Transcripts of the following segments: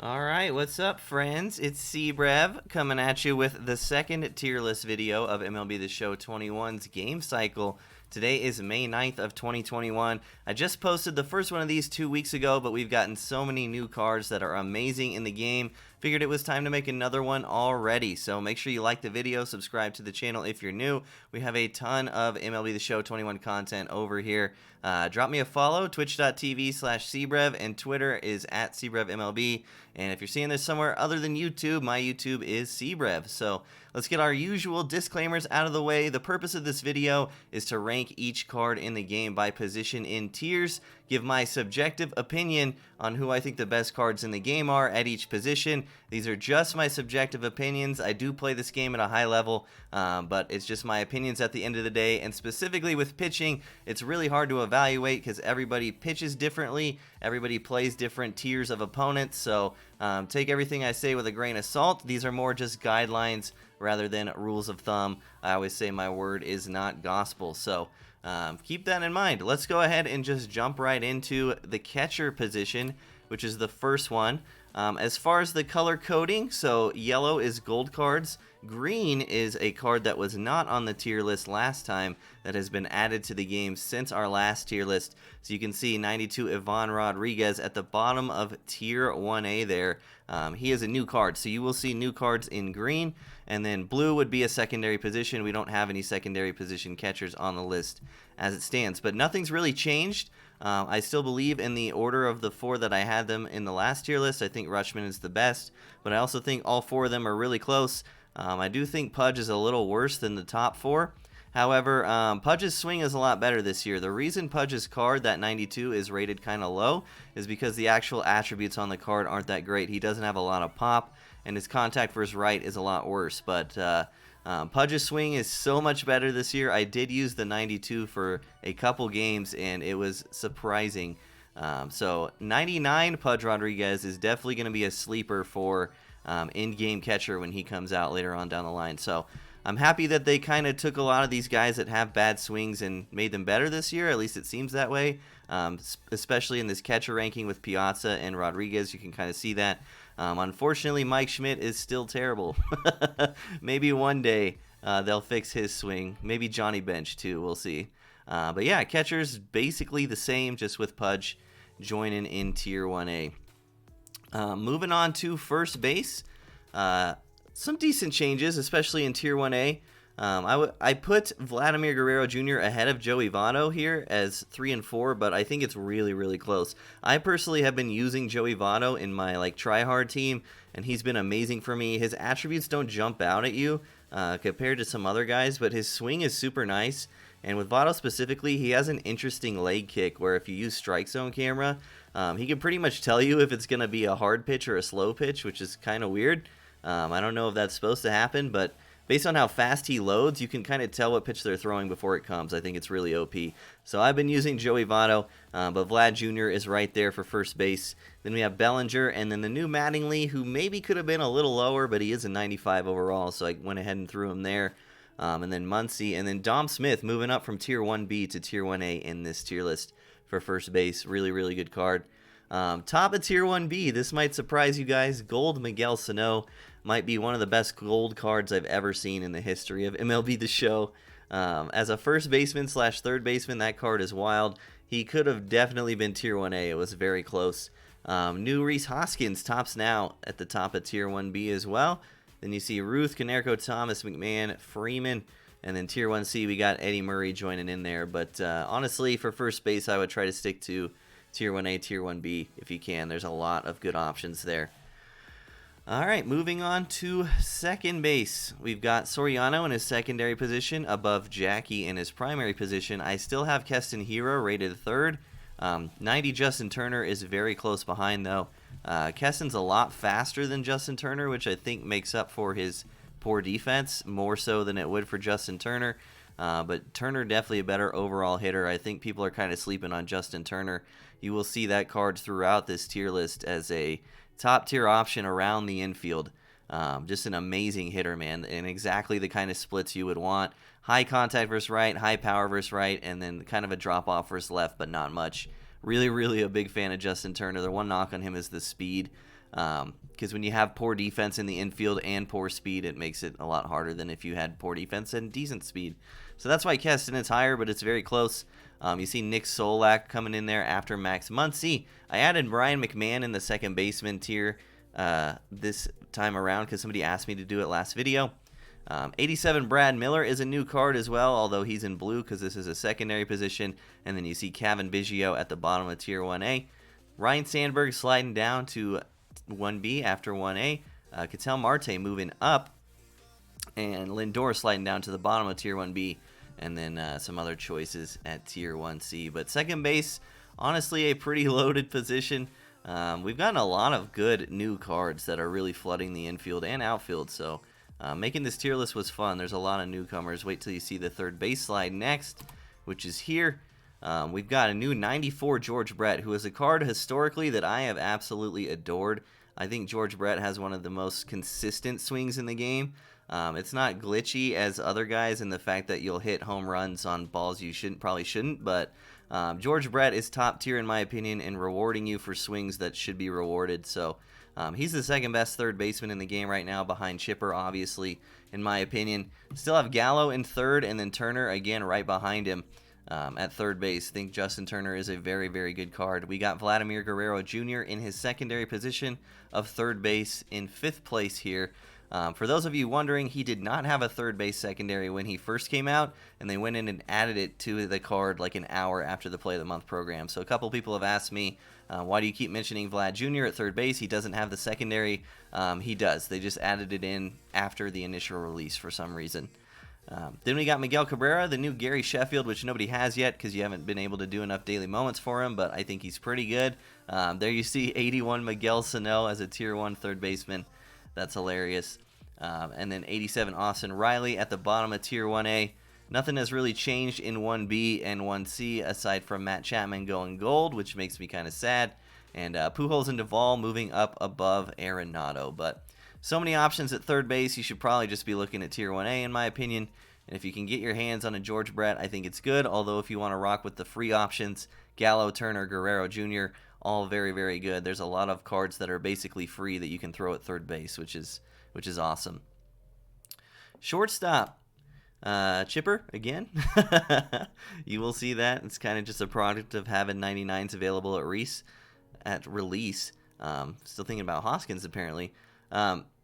All right, what's up, friends? It's C-Brev coming at you with the second tier list video of MLB The Show 21's game cycle. Today is May 9th of 2021. I just posted the first one of these 2 weeks ago, but we've gotten so many new cards that are amazing in the game. Figured it was time to make another one already. So make sure you like the video, subscribe to the channel if you're new. We have a ton of MLB The Show 21 content over here. Drop me a follow, twitch.tv/cbrev, and Twitter is at cbrevmlb. And if you're seeing this somewhere other than YouTube, my YouTube is cbrev. So let's get our usual disclaimers out of the way. The purpose of this video is to rank each card in the game by position in tiers, give my subjective opinion on who I think the best cards in the game are at each position. These are just my subjective opinions. I do play this game at a high level, but it's just my opinions at the end of the day. And specifically with pitching, it's really hard to evaluate because everybody pitches differently. Everybody plays different tiers of opponents. So take everything I say with a grain of salt. These are more just guidelines rather than rules of thumb. I always say my word is not gospel. So keep that in mind. Let's go ahead and just jump right into the catcher position, which is the first one. As far as the color coding, so yellow is gold cards, green is a card that was not on the tier list last time that has been added to the game since our last tier list. So you can see 92 Ivan Rodriguez at the bottom of tier 1A there. He is a new card, so you will see new cards in green, and then blue would be a secondary position. We don't have any secondary position catchers on the list as it stands, but nothing's really changed. I still believe in the order of the four that I had them in the last tier list. I think Rutschman is the best, but I also think all four of them are really close. I do think Pudge is a little worse than the top four. However, Pudge's swing is a lot better this year. The reason Pudge's card, that 92, is rated kind of low is because the actual attributes on the card aren't that great. He doesn't have a lot of pop, and his contact versus right is a lot worse. But Pudge's swing is so much better this year. I did use the 92 for a couple games, and it was surprising. So 99 Pudge Rodriguez is definitely going to be a sleeper for in-game catcher when he comes out later on down the line. So I'm happy that they kind of took a lot of these guys that have bad swings and made them better this year. At least it seems that way, especially in this catcher ranking with Piazza and Rodriguez. You can kind of see that. Unfortunately, Mike Schmidt is still terrible. Maybe one day they'll fix his swing. Maybe Johnny Bench, too. We'll see. But yeah, catcher's basically the same, just with Pudge joining in Tier 1A. Moving on to first base. Some decent changes, especially in Tier 1A. I put Vladimir Guerrero Jr. ahead of Joey Votto here as 3 and 4, but I think it's really, really close. I personally have been using Joey Votto in my try-hard team, and he's been amazing for me. His attributes don't jump out at you compared to some other guys, but his swing is super nice. And with Votto specifically, he has an interesting leg kick where if you use strike zone camera, he can pretty much tell you if it's going to be a hard pitch or a slow pitch, which is kind of weird. I don't know if that's supposed to happen, but based on how fast he loads, you can kind of tell what pitch they're throwing before it comes. I think it's really OP. So I've been using Joey Votto, but Vlad Jr. is right there for first base. Then we have Bellinger, and then the new Mattingly, who maybe could have been a little lower, but he is a 95 overall, so I went ahead and threw him there. And then Muncy, and then Dom Smith moving up from Tier 1B to Tier 1A in this tier list for first base. Really, really good card. Top of Tier 1B, this might surprise you guys. Gold Miguel Sano might be one of the best gold cards I've ever seen in the history of MLB The Show. As a first baseman / third baseman, that card is wild. He could have definitely been Tier 1A. It was very close. New Rhys Hoskins tops now at the top of Tier 1B as well. Then you see Ruth, Konerko, Thomas, McMahon, Freeman, and then Tier 1C, we got Eddie Murray joining in there. But honestly, for first base, I would try to stick to Tier 1A, Tier 1B if you can. There's a lot of good options there. All right, moving on to second base. We've got Soriano in his secondary position above Jackie in his primary position. I still have Keston Hiura rated third. 90 Justin Turner is very close behind, though. Keston's a lot faster than Justin Turner, which I think makes up for his poor defense, more so than it would for Justin Turner. But Turner definitely a better overall hitter. I think people are kind of sleeping on Justin Turner. You will see that card throughout this tier list as a top-tier option around the infield. Just an amazing hitter, man, and exactly the kind of splits you would want. High contact versus right, high power versus right, and then kind of a drop-off versus left, but not much. Really, really a big fan of Justin Turner. The one knock on him is the speed. Because when you have poor defense in the infield and poor speed, it makes it a lot harder than if you had poor defense and decent speed. So that's why Keston is higher, but it's very close. You see Nick Solak coming in there after Max Muncy. I added Brian McMahon in the second baseman tier this time around because somebody asked me to do it last video. 87 Brad Miller is a new card as well, although he's in blue because this is a secondary position. And then you see Kevin Biggio at the bottom of tier 1A. Ryan Sandberg sliding down to 1B after 1A. Ketel Marte moving up. And Lindor sliding down to the bottom of tier 1B. And then some other choices at tier 1C. But second base, honestly, a pretty loaded position. We've gotten a lot of good new cards that are really flooding the infield and outfield. So making this tier list was fun. There's a lot of newcomers. Wait till you see the third base slide next, which is here. We've got a new 94 George Brett, who is a card historically that I have absolutely adored. I think George Brett has one of the most consistent swings in the game. It's not glitchy as other guys in the fact that you'll hit home runs on balls you probably shouldn't, but George Brett is top tier in my opinion in rewarding you for swings that should be rewarded. So he's the second best third baseman in the game right now, behind Chipper, obviously, in my opinion. Still have Gallo in third, and then Turner again right behind him at third base. I think Justin Turner is a very, very good card. We got Vladimir Guerrero Jr. in his secondary position of third base in 5th place here. For those of you wondering, he did not have a third base secondary when he first came out, and they went in and added it to the card like an hour after the Play of the Month program. So a couple people have asked me, why do you keep mentioning Vlad Jr. at third base? He doesn't have the secondary. He does. They just added it in after the initial release for some reason. Then we got Miguel Cabrera, the new Gary Sheffield, which nobody has yet because you haven't been able to do enough daily moments for him, but I think he's pretty good. There you see 81 Miguel Sano as a tier 1 third baseman. That's hilarious. And then 87 Austin Riley at the bottom of tier 1A. Nothing has really changed in 1B and 1C aside from Matt Chapman going gold, which makes me kind of sad. And Pujols and Duvall moving up above Arenado. But so many options at third base, you should probably just be looking at tier 1A in my opinion. And if you can get your hands on a George Brett, I think it's good. Although if you want to rock with the free options, Gallo, Turner, Guerrero Jr., all very, very good. There's a lot of cards that are basically free that you can throw at third base, which is awesome. Shortstop, Chipper again. You will see that. It's kind of just a product of having 99s available at release. Still thinking about Hoskins apparently.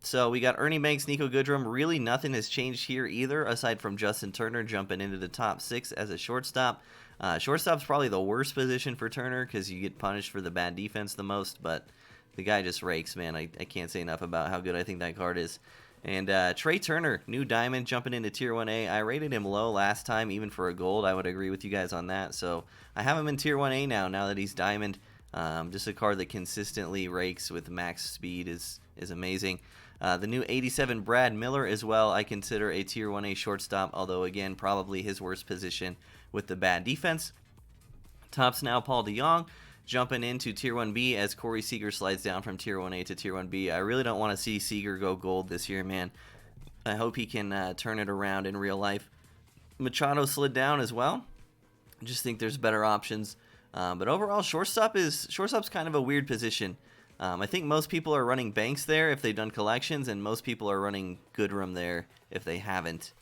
So we got Ernie Banks, Nico Goodrum. Really nothing has changed here either, aside from Justin Turner jumping into the top 6 as a shortstop. Shortstop's probably the worst position for Turner because you get punished for the bad defense the most, but the guy just rakes, man. I can't say enough about how good I think that card is. And Trey Turner, new diamond, jumping into tier 1A. I rated him low last time, even for a gold. I would agree with you guys on that. So I have him in tier 1A now that he's diamond. Just a card that consistently rakes with max speed is amazing. The new 87 Brad Miller as well, I consider a tier 1A shortstop, although again, probably his worst position with the bad defense. Tops now Paul DeJong, jumping into tier 1B as Corey Seager slides down from tier 1A to tier 1B. I really don't want to see Seager go gold this year, man. I hope he can turn it around in real life. Machado slid down as well. I just think there's better options. But overall, shortstop's kind of a weird position. I think most people are running Banks there if they've done collections, and most people are running Goodrum there if they haven't.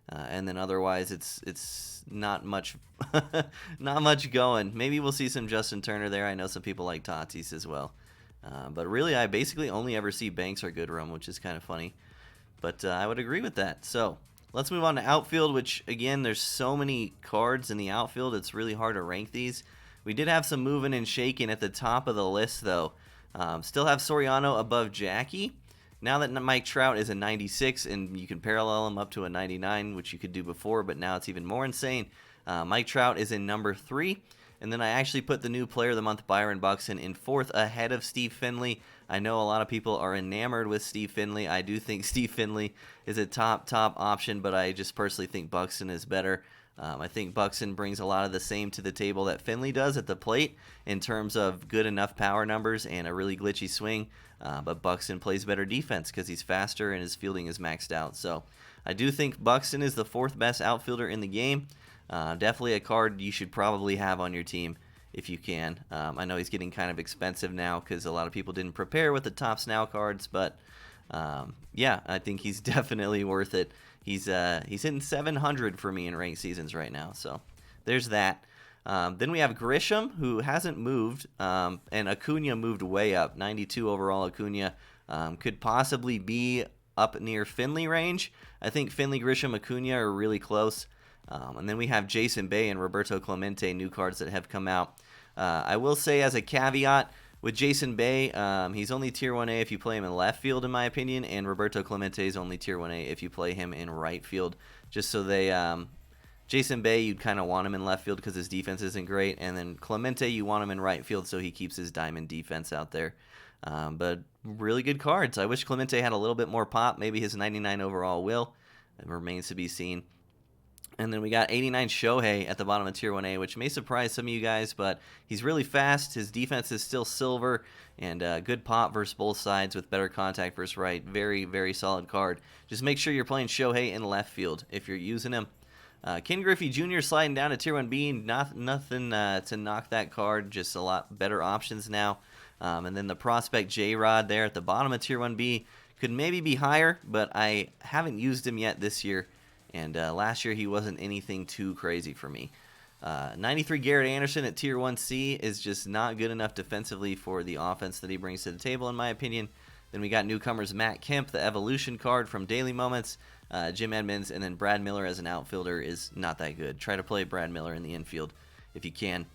And then otherwise, it's not much, not much going. Maybe we'll see some Justin Turner there. I know some people like Tatis as well. But really, I basically only ever see Banks or Goodrum, which is kind of funny. But I would agree with that. So let's move on to outfield, which again, there's so many cards in the outfield. It's really hard to rank these. We did have some moving and shaking at the top of the list, though. Still have Soriano above Jackie. Now that Mike Trout is a 96, and you can parallel him up to a 99, which you could do before, but now it's even more insane. Mike Trout is in number 3. And then I actually put the new Player of the Month, Byron Buxton, in 4th ahead of Steve Finley. I know a lot of people are enamored with Steve Finley. I do think Steve Finley is a top option, but I just personally think Buxton is better. I think Buxton brings a lot of the same to the table that Finley does at the plate in terms of good enough power numbers and a really glitchy swing. But Buxton plays better defense because he's faster and his fielding is maxed out. So I do think Buxton is the 4th best outfielder in the game. Definitely a card you should probably have on your team if you can. I know he's getting kind of expensive now because a lot of people didn't prepare with the Topps Now cards, but yeah, I think he's definitely worth it. He's hitting 700 for me in ranked seasons right now, so there's that. Then we have Grisham, who hasn't moved, and Acuna moved way up. 92 overall Acuna. Could possibly be up near Finley range. I think Finley, Grisham, Acuna are really close. And then we have Jason Bay and Roberto Clemente, new cards that have come out. I will say as a caveat, with Jason Bay, he's only Tier 1A if you play him in left field, in my opinion, and Roberto Clemente is only Tier 1A if you play him in right field. Just so they... Jason Bay, you'd kind of want him in left field because his defense isn't great, and then Clemente, you want him in right field so he keeps his diamond defense out there. But really good cards. I wish Clemente had a little bit more pop. Maybe his 99 overall will. It remains to be seen. And then we got 89 Shohei at the bottom of Tier 1A, which may surprise some of you guys, but he's really fast. His defense is still silver, and good pop versus both sides with better contact versus right. Very, very solid card. Just make sure you're playing Shohei in left field if you're using him. Ken Griffey Jr. sliding down to Tier 1B. Nothing to knock that card. Just a lot better options now. And then the prospect J-Rod there at the bottom of Tier 1B could maybe be higher, but I haven't used him yet this year. And last year he wasn't anything too crazy for me. 93 Garrett Anderson at Tier 1C is just not good enough defensively for the offense that he brings to the table, in my opinion. Then we got newcomers Matt Kemp, the Evolution card from Daily Moments, Jim Edmonds, and then Brad Miller as an outfielder is not that good. Try to play Brad Miller in the infield if you can.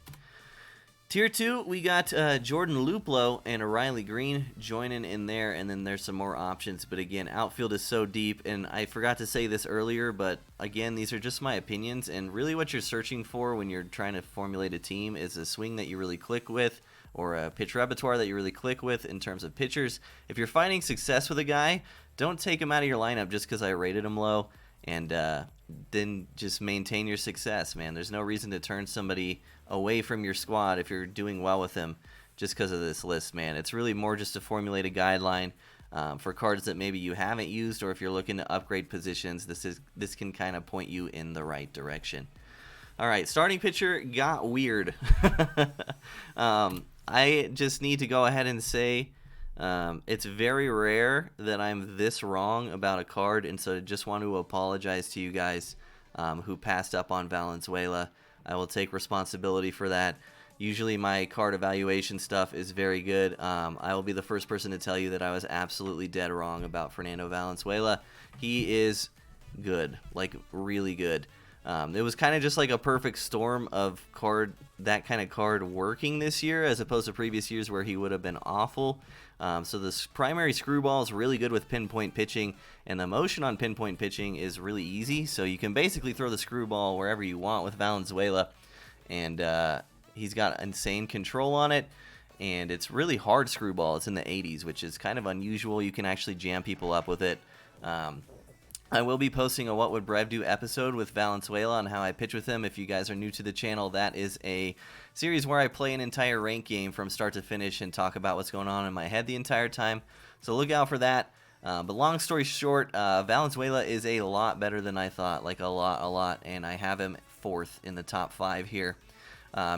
Tier 2, we got Jordan Luplow and Riley Green joining in there, and then there's some more options. But again, outfield is so deep, and I forgot to say this earlier, but again, these are just my opinions, and really what you're searching for when you're trying to formulate a team is a swing that you really click with, or a pitch repertoire that you really click with in terms of pitchers. If you're finding success with a guy, don't take him out of your lineup just because I rated him low, and then just maintain your success, man. There's no reason to turn somebody away from your squad if you're doing well with him just because of this list, man. It's really more just to formulate a guideline for cards that maybe you haven't used, or if you're looking to upgrade positions, this can kind of point you in the right direction. All right, starting pitcher got weird. I just need to go ahead and say it's very rare that I'm this wrong about a card, and so I just want to apologize to you guys who passed up on Valenzuela. I will take responsibility for that. Usually my card evaluation stuff is very good. I will be the first person to tell you that I was absolutely dead wrong about Fernando Valenzuela. He is good, like really good. It was kind of just like a perfect storm of that kind of card working this year as opposed to previous years where he would have been awful. So this primary screwball is really good with pinpoint pitching, and the motion on pinpoint pitching is really easy. So you can basically throw the screwball wherever you want with Valenzuela, and he's got insane control on it, and it's really hard screwball. It's in the 80s, which is kind of unusual. You can actually jam people up with it. I will be posting a What Would Brev Do episode with Valenzuela on how I pitch with him. If you guys are new to the channel, that is a series where I play an entire rank game from start to finish and talk about what's going on in my head the entire time. So look out for that. But long story short, Valenzuela is a lot better than I thought, like a lot, and I have him 4th in the top 5 here.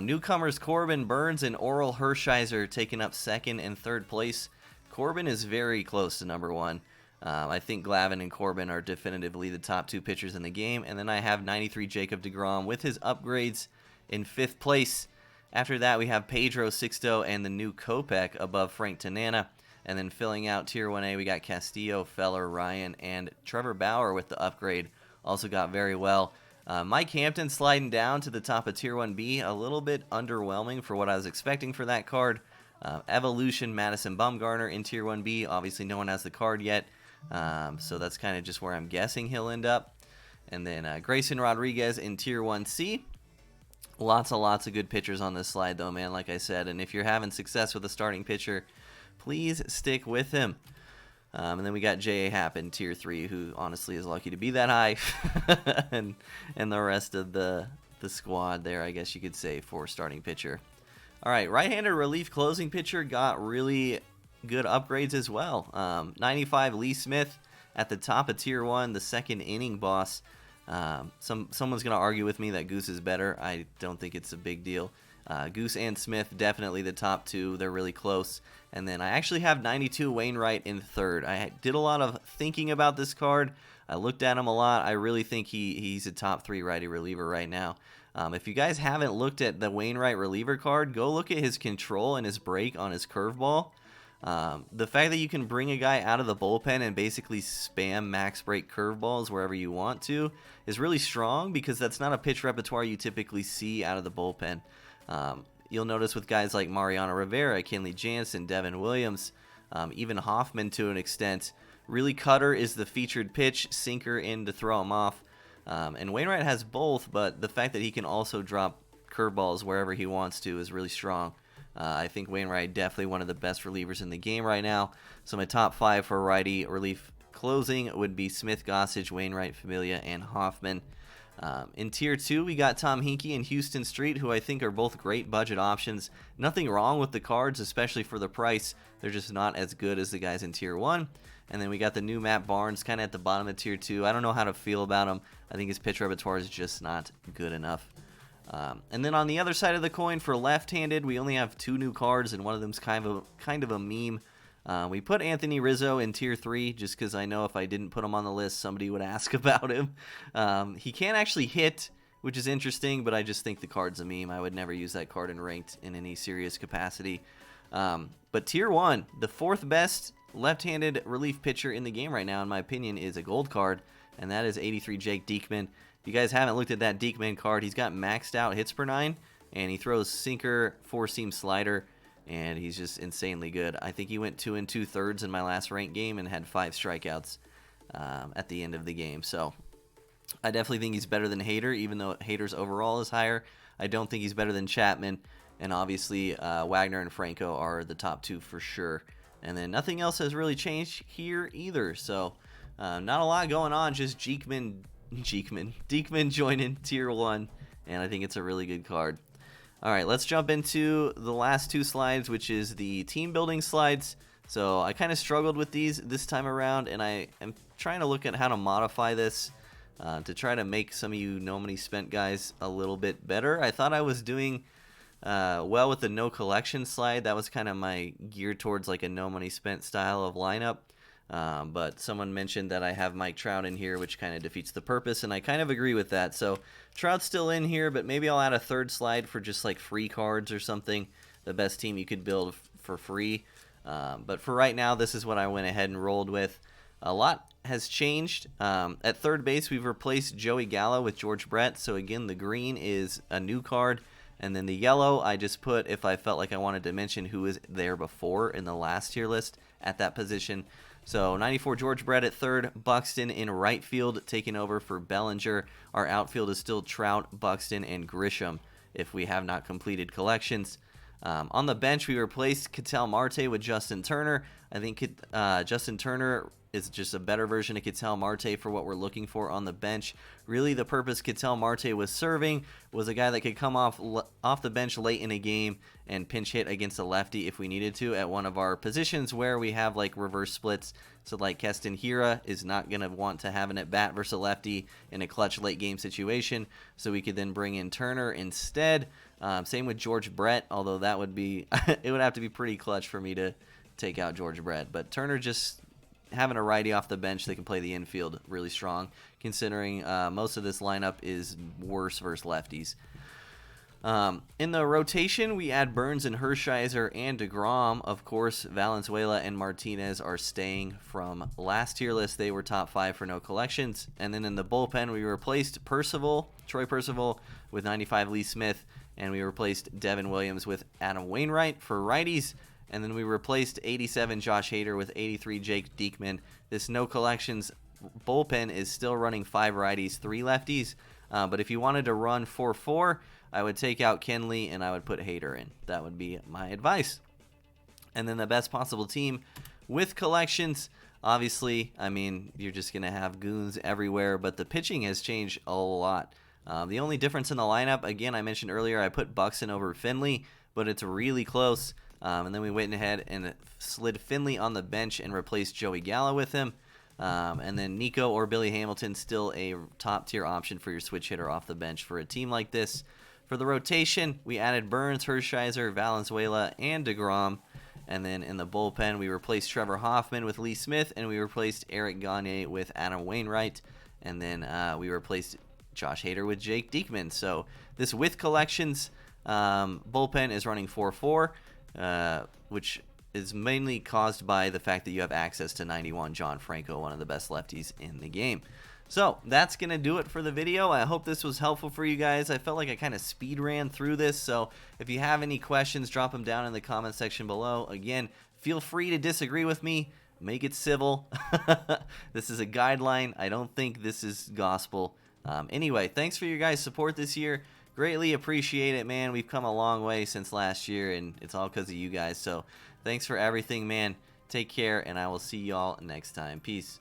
Newcomers Corbin Burns and Oral Hershiser taking up 2nd and 3rd place. Corbin is very close to number 1. I think Glavine and Corbin are definitively the top 2 pitchers in the game. And then I have 93 Jacob deGrom with his upgrades in 5th place. After that, we have Pedro Sixto and the new Kopech above Frank Tanana. And then filling out Tier 1A, we got Castillo, Feller, Ryan, and Trevor Bauer with the upgrade. Also got very well. Mike Hampton sliding down to the top of Tier 1B. A little bit underwhelming for what I was expecting for that card. Evolution, Madison Bumgarner in Tier 1B. Obviously, no one has the card yet. So that's kind of just where I'm guessing he'll end up. And then Grayson Rodriguez in Tier 1C. Lots of good pitchers on this slide, though, man, like I said. And if you're having success with a starting pitcher, please stick with him. And then we got J.A. Happ in Tier 3, who honestly is lucky to be that high. and the rest of the squad there, I guess you could say, for starting pitcher. All right, right-handed relief closing pitcher got really good upgrades as well. 95 Lee Smith at the top of Tier 1, the 2nd inning boss. Someone's going to argue with me that Goose is better. I don't think it's a big deal. Goose and Smith, definitely the top two. They're really close. And then I actually have 92 Wainwright in third. I did a lot of thinking about this card. I looked at him a lot. I really think he's a top 3 righty reliever right now. If you guys haven't looked at the Wainwright reliever card, go look at his control and his break on his curveball. The fact that you can bring a guy out of the bullpen and basically spam max break curveballs wherever you want to is really strong, because that's not a pitch repertoire you typically see out of the bullpen. You'll notice with guys like Mariano Rivera, Kenley Jansen, Devin Williams, even Hoffman to an extent, really cutter is the featured pitch, sinker in to throw him off. And Wainwright has both, but the fact that he can also drop curveballs wherever he wants to is really strong. I think Wainwright definitely one of the best relievers in the game right now. So my top 5 for righty relief closing would be Smith, Gossage, Wainwright, Familia, and Hoffman. In Tier 2, we got Tom Hinkie and Houston Street, who I think are both great budget options. Nothing wrong with the cards, especially for the price. They're just not as good as the guys in Tier 1. And then we got the new Matt Barnes kind of at the bottom of Tier 2. I don't know how to feel about him. I think his pitch repertoire is just not good enough. And then on the other side of the coin, for left-handed, we only have 2 new cards, and one of them's kind of a meme. We put Anthony Rizzo in Tier 3 just because I know if I didn't put him on the list, somebody would ask about him. He can't actually hit, which is interesting, but I just think the card's a meme. I would never use that card in ranked in any serious capacity. But Tier 1, the 4th best left-handed relief pitcher in the game right now, in my opinion, is a gold card, and that is 83 Jake Diekman. If you guys haven't looked at that Diekman card, he's got maxed out hits per 9, and he throws sinker, 4-seam slider, and he's just insanely good. I think he went 2 2/3 in my last ranked game and had 5 strikeouts at the end of the game. So I definitely think he's better than Hader, even though Hader's overall is higher. I don't think he's better than Chapman, and obviously Wagner and Franco are the top 2 for sure. And then nothing else has really changed here either. So not a lot going on, just Diekman joining Tier 1, and I think it's a really good card. All right, let's jump into the last 2 slides, which is the team building slides. So I kind of struggled with these this time around, and I am trying to look at how to modify this to try to make some of you no money spent guys a little bit better. I thought I was doing well with the no collection slide. That was kind of my gear towards like a no money spent style of lineup. But someone mentioned that I have Mike Trout in here, which kind of defeats the purpose, and I kind of agree with that. So Trout's still in here, but maybe I'll add a 3rd slide for just like free cards or something, the best team you could build for free. But for right now, this is what I went ahead and rolled with. A lot has changed. At third base, we've replaced Joey Gallo with George Brett. So again, the green is a new card, and then the yellow I just put if I felt like I wanted to mention who was there before in the last tier list at that position. So 94 George Brett at third, Buxton in right field taking over for Bellinger. Our outfield is still Trout, Buxton, and Grisham if we have not completed collections. On the bench, we replaced Ketel Marte with Justin Turner. I think Justin Turner is just a better version of Ketel Marte for what we're looking for on the bench. Really, the purpose Ketel Marte was serving was a guy that could come off the bench late in a game and pinch hit against a lefty if we needed to at one of our positions where we have like reverse splits. So like Keston Hira is not going to want to have an at-bat versus a lefty in a clutch late game situation, so we could then bring in Turner instead. Same with George Brett, although that would be it would have to be pretty clutch for me to take out George Brett. But Turner just having a righty off the bench that can play the infield really strong, considering most of this lineup is worse versus lefties. In the rotation, we add Burns and Hershiser and DeGrom. Of course, Valenzuela and Martinez are staying from last tier list. They were top 5 for no collections. And then in the bullpen, we replaced Troy Percival with 95 Lee Smith, and we replaced Devin Williams with Adam Wainwright for righties. And then we replaced 87 Josh Hader with 83 Jake Diekman. This no collections bullpen is still running 5 righties, 3 lefties. But if you wanted to run 4-4, I would take out Kenley and I would put Hader in. That would be my advice. And then the best possible team with collections. Obviously, I mean, you're just going to have goons everywhere, but the pitching has changed a lot. The only difference in the lineup, again, I mentioned earlier, I put Buxton over Finley, but it's really close. And then we went ahead and slid Finley on the bench and replaced Joey Gallo with him. And then Nico or Billy Hamilton, still a top tier option for your switch hitter off the bench for a team like this. For the rotation, we added Burns, Hershiser, Valenzuela, and DeGrom. And then in the bullpen, we replaced Trevor Hoffman with Lee Smith, and we replaced Eric Gagne with Adam Wainwright. And then we replaced Josh Hader with Jake Diekman. So this with collections bullpen is running 4-4, which is mainly caused by the fact that you have access to 91 John Franco, one of the best lefties in the game. So that's going to do it for the video. I hope this was helpful for you guys. I felt like I kind of speed ran through this. So if you have any questions, drop them down in the comment section below. Again, feel free to disagree with me. Make it civil. This is a guideline. I don't think this is gospel. Anyway, thanks for your guys' support this year. Greatly appreciate it, man. We've come a long way since last year, and it's all because of you guys. So thanks for everything, man. Take care, and I will see y'all next time. Peace.